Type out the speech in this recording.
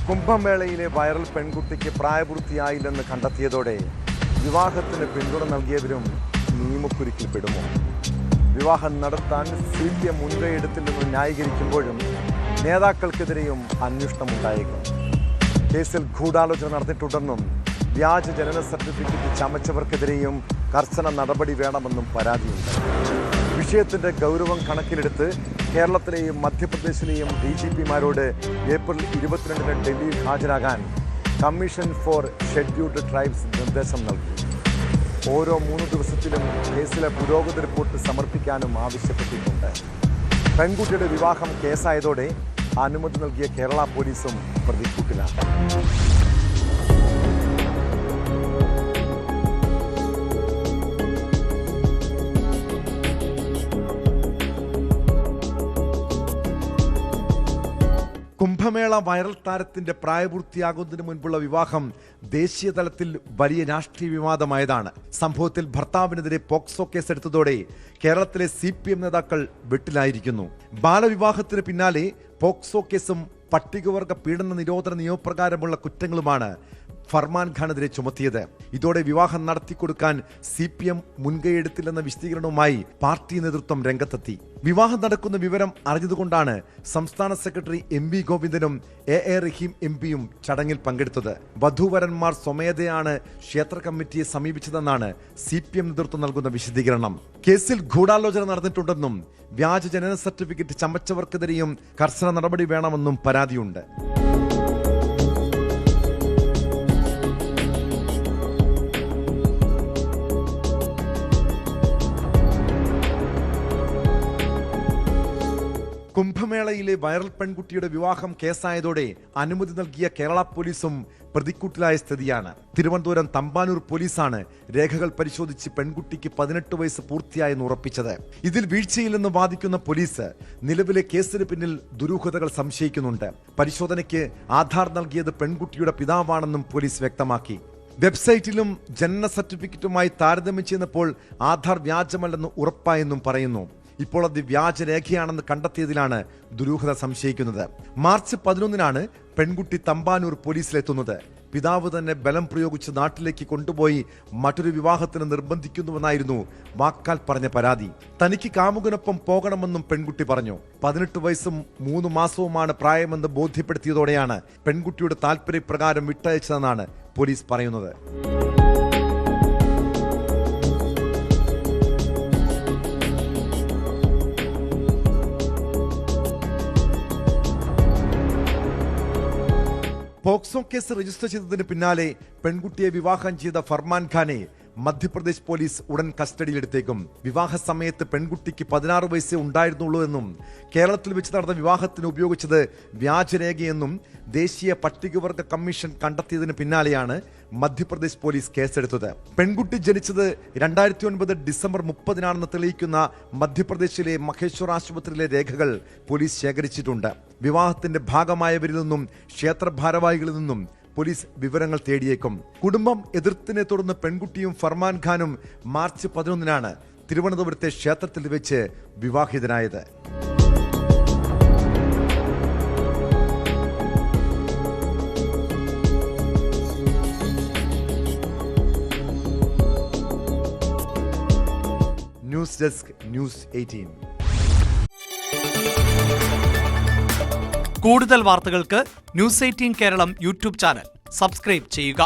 കുംഭമേളയിലെ viral പെൺകുട്ടിക്ക് പ്രായപൂർത്തിയായില്ലെന്ന് കണ്ടെത്തിയതോടെ വിവാഹത്തിന് പിന്തുണ നൽകിയവരും നിയമക്കുരുക്കിൽ പെടുമോ? വിവാഹം നടത്താൻ CPM മുൻകൈയെടുത്തില്ലെന്ന് ന്യായീകരിക്കുമ്പോഴും നേതാക്കൾക്കെതിരെയും അന്വേഷണമുണ്ടായേക്കും. കേസിൽ ഗൂഢാലോചന നടന്നിട്ടുണ്ടെന്നും വ്യാജ ജനന സർട്ടിഫിക്കറ്റ് ചമച്ചവർക്കെതിരെയും കർശന നടപടി വേണമെന്നും പരാതിയുണ്ട്. വിഷയത്തിന്റെ ഗൗരവം കണക്കിലെടുത്ത് കേരളത്തിലെയും മധ്യപ്രദേശിലെയും DGPമാരോട് ഏപ്രിൽ 22-ന് ഡൽഹിയിൽ ഹാജരാകാൻ കമ്മീഷൻ ഫോർ ഷെഡ്യൂൾഡ് ട്രൈബ്സ് നിർദ്ദേശം നൽകി. ഓരോ 3 ദിവസത്തിലും കേസിലെ പുരോഗതി റിപ്പോർട്ട് സമർപ്പിക്കാനും ആവശ്യപ്പെട്ടിട്ടുണ്ട്. പെൺകുട്ടിയുടെ വിവാഹം കേസായതോടെ അനുമതി നൽകിയ കേരള പോലീസും പ്രതിക്കൂട്ടിലാണ്. കുംഭമേള വൈറൽ താരത്തിന്റെ പ്രായപൂർത്തിയാകുന്നതിന് മുൻപുള്ള വിവാഹം ദേശീയ തലത്തിൽ വലിയ രാഷ്ട്രീയ വിവാദമായതാണ്. സംഭവത്തിൽ ഭർത്താവിനെതിരെ പോക്സോ കേസെടുത്തതോടെ കേരളത്തിലെ CPM നേതാക്കൾ വെട്ടിലായിരിക്കുന്നു. ബാലവിവാഹത്തിന് പിന്നാലെ പോക്സോ കേസും പട്ടികവർഗ പീഡന നിരോധന നിയമപ്രകാരമുള്ള കുറ്റങ്ങളുമാണ് ഫർമാൻ ഖാനെതിരെ ചുമത്തിയത്. ഇതോടെ വിവാഹം നടത്തിക്കൊടുക്കാൻ CPM മുൻകൈയെടുത്തില്ലെന്ന വിശദീകരണവുമായി പാർട്ടി നേതൃത്വം രംഗത്തെത്തി. വിവാഹം നടക്കുന്ന വിവരം അറിഞ്ഞതുകൊണ്ടാണ് സംസ്ഥാന സെക്രട്ടറി MV ഗോവിന്ദനും AA റഹീം MPയും ചടങ്ങിൽ പങ്കെടുത്തത്. വധൂവരന്മാർ സ്വമേധയാണ് ക്ഷേത്ര കമ്മിറ്റിയെ സമീപിച്ചതെന്നാണ് CPM നേതൃത്വം നൽകുന്ന വിശദീകരണം. കേസിൽ ഗൂഢാലോചന നടന്നിട്ടുണ്ടെന്നും വ്യാജ ജനന സർട്ടിഫിക്കറ്റ് ചമച്ചവർക്കെതിരെയും കർശന നടപടി വേണമെന്നും പരാതിയുണ്ട്. കുംഭമേളയിലെ വൈറൽ പെൺകുട്ടിയുടെ വിവാഹം കേസായതോടെ അനുമതി നൽകിയ കേരള പോലീസും പ്രതിക്കൂട്ടിലായ സ്ഥിതിയാണ്. തിരുവനന്തപുരം തമ്പാനൂർ പോലീസാണ് രേഖകൾ പരിശോധിച്ച് പെൺകുട്ടിക്ക് 18 വയസ്സ് പൂർത്തിയായെന്ന് ഉറപ്പിച്ചത്. ഇതിൽ വീഴ്ചയില്ലെന്ന് വാദിക്കുന്ന പോലീസ് നിലവിലെ കേസിന് പിന്നിൽ ദുരൂഹതകൾ സംശയിക്കുന്നുണ്ട്. പരിശോധനയ്ക്ക് ആധാർ നൽകിയത് പെൺകുട്ടിയുടെ പിതാവാണെന്നും പോലീസ് വ്യക്തമാക്കി. വെബ്സൈറ്റിലും ജനന സർട്ടിഫിക്കറ്റുമായി താരതമ്യം ചെയ്യുന്നപ്പോൾ ആധാർ വ്യാജമല്ലെന്ന് ഉറപ്പായെന്നും പറയുന്നു. ഇപ്പോൾ അത് വ്യാജരേഖയാണെന്ന് കണ്ടെത്തിയതിലാണ് ദുരൂഹത സംശയിക്കുന്നത്. മാർച്ച് 11-നാണ് പെൺകുട്ടി തമ്പാനൂർ പോലീസിലെത്തുന്നത്. പിതാവ് തന്നെ ബലം പ്രയോഗിച്ച് നാട്ടിലേക്ക് കൊണ്ടുപോയി മറ്റൊരു വിവാഹത്തിന് നിർബന്ധിക്കുന്നുവെന്നായിരുന്നു വാക്കാൽ പറഞ്ഞ പരാതി. തനിക്ക് കാമുകനൊപ്പം പോകണമെന്നും പെൺകുട്ടി പറഞ്ഞു. 18 വയസ്സും 3 മാസവുമാണ് പ്രായമെന്ന് ബോധ്യപ്പെടുത്തിയതോടെയാണ് പെൺകുട്ടിയുടെ താൽപര്യപ്രകാരം വിട്ടയച്ചതെന്നാണ് പോലീസ് പറയുന്നത്. പോക്സോ കേസ് രജിസ്റ്റർ ചെയ്തതിന് പിന്നാലെ പെൺകുട്ടിയെ വിവാഹം ചെയ്ത ഫർമാൻ ഖാനെ മധ്യപ്രദേശ് പോലീസ് ഉടൻ കസ്റ്റഡിയിലെടുത്തേക്കും. വിവാഹ സമയത്ത് പെൺകുട്ടിക്ക് 16 വയസ്സേ ഉണ്ടായിരുന്നുള്ളൂ എന്നും കേരളത്തിൽ വെച്ച് നടന്ന വിവാഹത്തിന് ഉപയോഗിച്ചത് വ്യാജരേഖയെന്നും ദേശീയ പട്ടികവർഗ കമ്മീഷൻ കണ്ടെത്തിയതിന് പിന്നാലെയാണ് മധ്യപ്രദേശ് പോലീസ് കേസെടുത്തത്. പെൺകുട്ടി ജനിച്ചത് 2009 ഡിസംബർ 30-നാണെന്ന് തെളിയിക്കുന്ന മധ്യപ്രദേശിലെ മഹേശ്വർ ആശുപത്രിയിലെ രേഖകൾ പോലീസ് ശേഖരിച്ചിട്ടുണ്ട്. വിവാഹത്തിന്റെ ഭാഗമായവരിൽ നിന്നും ക്ഷേത്ര ഭാരവാഹികളിൽ നിന്നും പോലീസ് വിവരങ്ങൾ തേടിയേക്കും. കുടുംബം എതിർത്തിനെ തുടർന്ന് പെൺകുട്ടിയും ഫർമാൻ ഖാനും മാർച്ച് 11-നാണ് തിരുവനന്തപുരത്തെ ക്ഷേത്രത്തിൽ വെച്ച് വിവാഹിതനായത്. News desk news 18. കൂടുതൽ വാർത്തകൾക്ക് news 18 Keralam YouTube channel subscribe ചെയ്യുക.